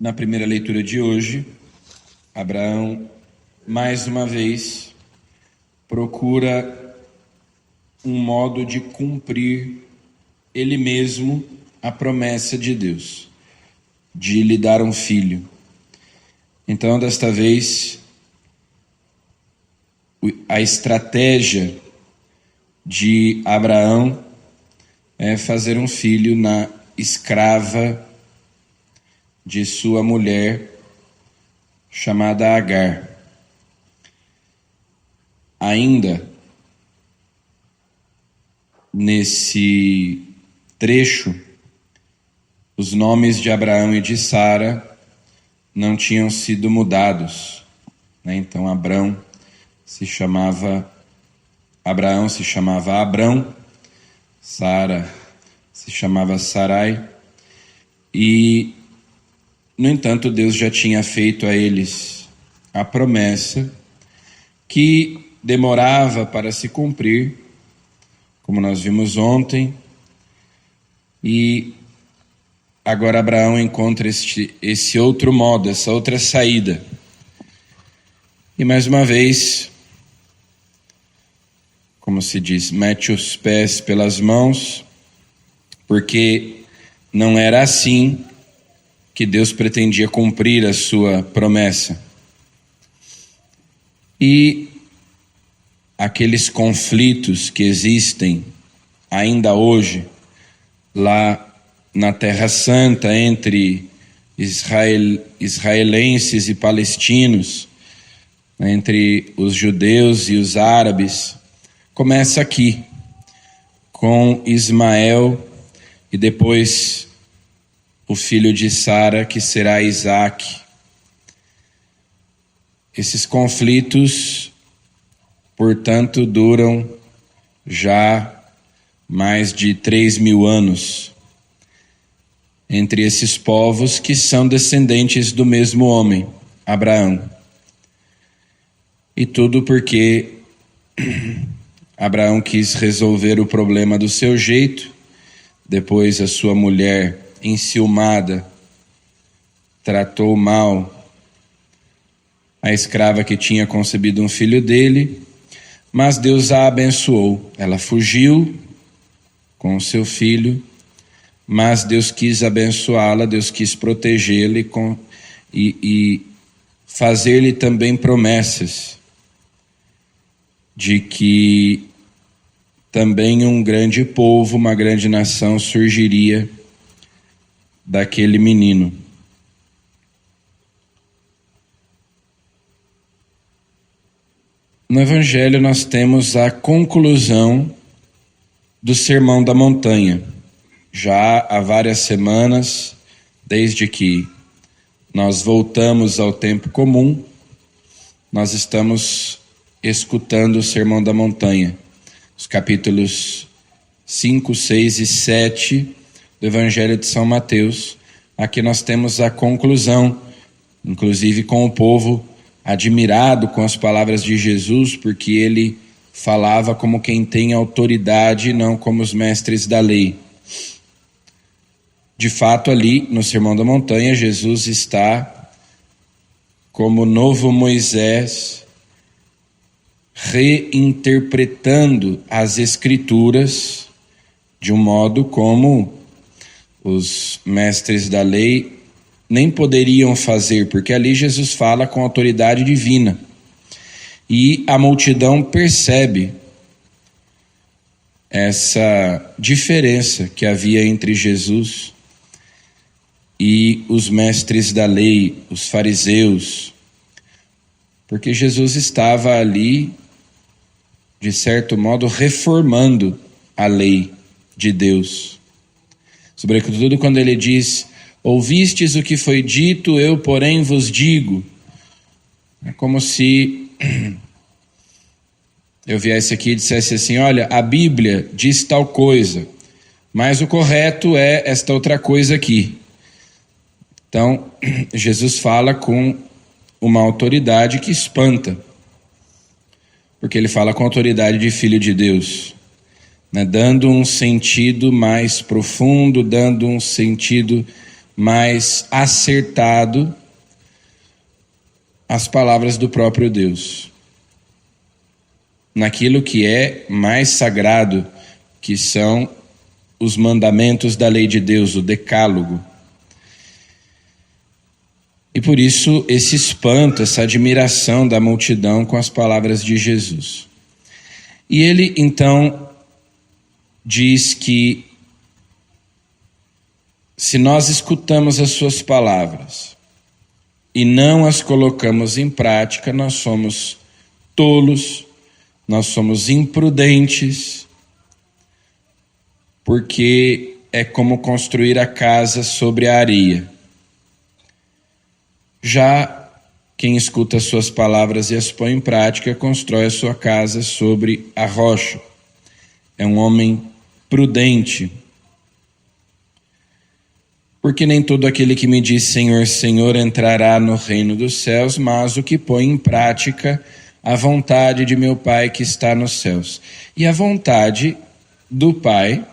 Na primeira leitura de hoje, Abraão, mais uma vez, procura um modo de cumprir ele mesmo a promessa de Deus, de lhe dar um filho. Então, desta vez, a estratégia de Abraão é fazer um filho na escrava de sua mulher, chamada Agar. Ainda nesse trecho, os nomes de Abraão e de Sara não tinham sido mudados, né? Então Abraão se chamava Abrão, Sara se chamava Sarai, e, no entanto, Deus já tinha feito a eles a promessa que demorava para se cumprir, como nós vimos ontem, e agora Abraão encontra esse outro modo, essa outra saída. E mais uma vez, como se diz, mete os pés pelas mãos, porque não era assim que Deus pretendia cumprir a sua promessa. E aqueles conflitos que existem ainda hoje lá na Terra Santa entre israelenses e palestinos, entre os judeus e os árabes, começa aqui com Ismael e depois o filho de Sara, que será Isaque. Esses conflitos, portanto, duram já mais de 3.000 anos entre esses povos que são descendentes do mesmo homem, Abraão. E tudo porque Abraão quis resolver o problema do seu jeito, depois a sua mulher, enciumada, tratou mal a escrava que tinha concebido um filho dele, mas Deus a abençoou. Ela fugiu com o seu filho, mas Deus quis abençoá-la, Deus quis protegê-la e fazer-lhe também promessas de que também um grande povo, uma grande nação surgiria daquele menino. No Evangelho nós temos a conclusão do Sermão da Montanha. Já há várias semanas, desde que nós voltamos ao tempo comum, nós estamos escutando o Sermão da Montanha, os capítulos 5, 6 e 7 do Evangelho de São Mateus. Aqui nós temos a conclusão, inclusive com o povo admirado com as palavras de Jesus, porque ele falava como quem tem autoridade, não como os mestres da lei. De fato, ali no Sermão da Montanha, Jesus está como novo Moisés, reinterpretando as Escrituras de um modo como os mestres da lei nem poderiam fazer, porque ali Jesus fala com autoridade divina. E a multidão percebe essa diferença que havia entre Jesus e os mestres da lei, os fariseus, porque Jesus estava ali, de certo modo, reformando a lei de Deus. Sobretudo quando ele diz: ouvistes o que foi dito, eu porém vos digo. É como se eu viesse aqui e dissesse assim: olha, a Bíblia diz tal coisa, mas o correto é esta outra coisa aqui. Então, Jesus fala com uma autoridade que espanta, porque ele fala com a autoridade de Filho de Deus, né, dando um sentido mais profundo, dando um sentido mais acertado as palavras do próprio Deus, naquilo que é mais sagrado, que são os mandamentos da lei de Deus, o decálogo. E por isso esse espanto, essa admiração da multidão com as palavras de Jesus. E ele então diz que se nós escutamos as suas palavras e não as colocamos em prática, nós somos tolos, nós somos imprudentes, porque é como construir a casa sobre a areia. Já quem escuta as suas palavras e as põe em prática, constrói a sua casa sobre a rocha. É um homem prudente. Porque nem todo aquele que me diz Senhor, Senhor entrará no reino dos céus, mas o que põe em prática a vontade de meu Pai que está nos céus. E a vontade do Pai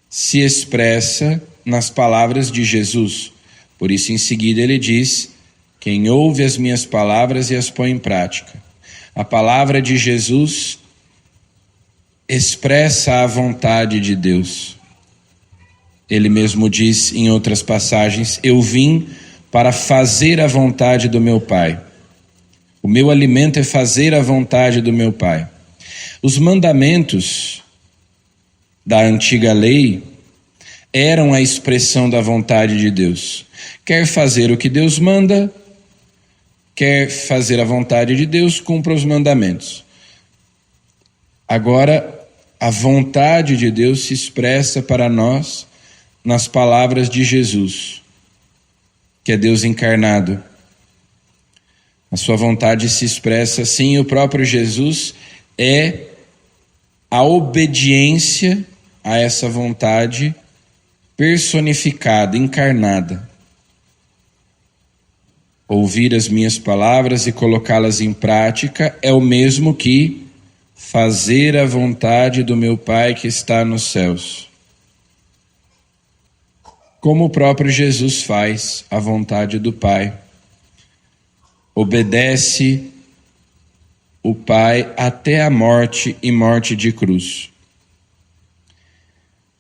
se expressa nas palavras de Jesus. Por isso, em seguida, ele diz: quem ouve as minhas palavras e as põe em prática. A palavra de Jesus expressa a vontade de Deus. Ele mesmo diz em outras passagens: eu vim para fazer a vontade do meu Pai. O meu alimento é fazer a vontade do meu Pai. Os mandamentos da antiga lei eram a expressão da vontade de Deus. Quer fazer o que Deus manda, quer fazer a vontade de Deus, cumpra os mandamentos. Agora, a vontade de Deus se expressa para nós nas palavras de Jesus, que é Deus encarnado. A sua vontade se expressa assim, e o próprio Jesus é a obediência a essa vontade personificada, encarnada. Ouvir as minhas palavras e colocá-las em prática é o mesmo que fazer a vontade do meu Pai que está nos céus. Como o próprio Jesus faz a vontade do Pai. Obedece o Pai até a morte e morte de cruz.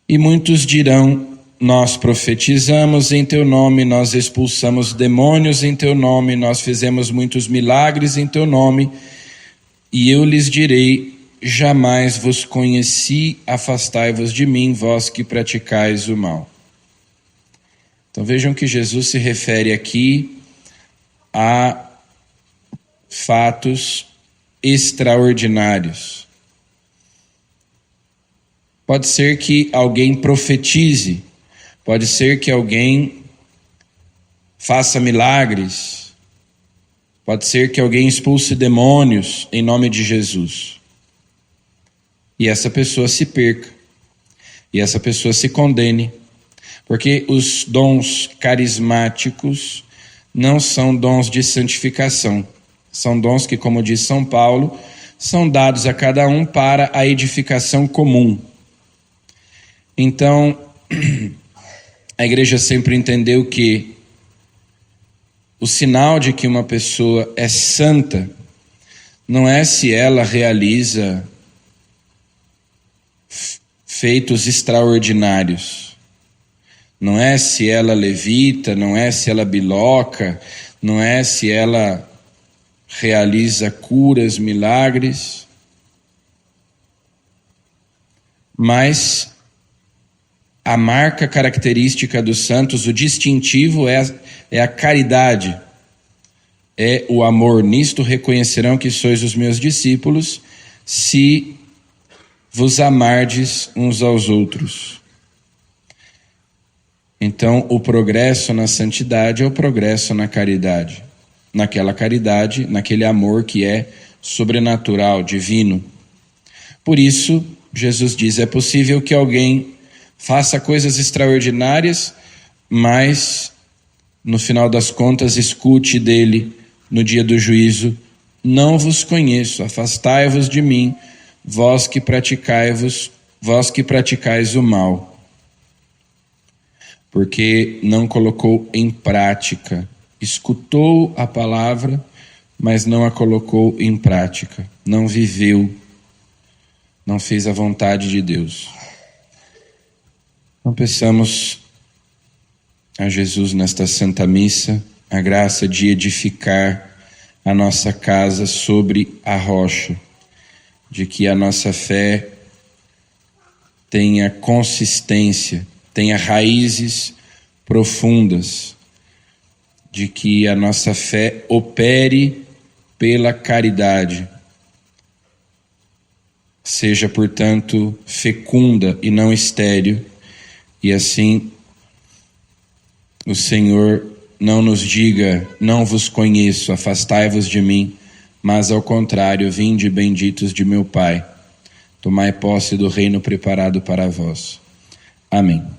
E muitos dirão: nós profetizamos em teu nome, nós expulsamos demônios em teu nome, nós fizemos muitos milagres em teu nome, e eu lhes direi: jamais vos conheci, afastai-vos de mim, vós que praticais o mal. Então vejam que Jesus se refere aqui a fatos extraordinários. Pode ser que alguém profetize, pode ser que alguém faça milagres, pode ser que alguém expulse demônios em nome de Jesus. E essa pessoa se perca, e essa pessoa se condene, porque os dons carismáticos não são dons de santificação. São dons que, como diz São Paulo, são dados a cada um para a edificação comum. Então, a igreja sempre entendeu que o sinal de que uma pessoa é santa não é se ela realiza feitos extraordinários, não é se ela levita, não é se ela biloca, não é se ela realiza curas, milagres, mas a marca característica dos santos, o distintivo é a caridade, é o amor. Nisto reconhecerão que sois os meus discípulos, se vos amardes uns aos outros. Então, o progresso na santidade é o progresso na caridade. Naquela caridade, naquele amor que é sobrenatural, divino. Por isso, Jesus diz: é possível que alguém faça coisas extraordinárias, mas no final das contas escute dele no dia do juízo: não vos conheço, afastai-vos de mim, vós que praticais o mal. porque não colocou em prática. Escutou a palavra, mas não a colocou em prática. Não viveu, não fez a vontade de Deus. Então peçamos a Jesus nesta Santa Missa a graça de edificar a nossa casa sobre a rocha, de que a nossa fé tenha consistência, tenha raízes profundas, de que a nossa fé opere pela caridade, seja, portanto, fecunda e não estéril, e assim o Senhor não nos diga: não vos conheço, afastai-vos de mim, mas ao contrário, vinde benditos de meu Pai, tomai posse do reino preparado para vós. Amém.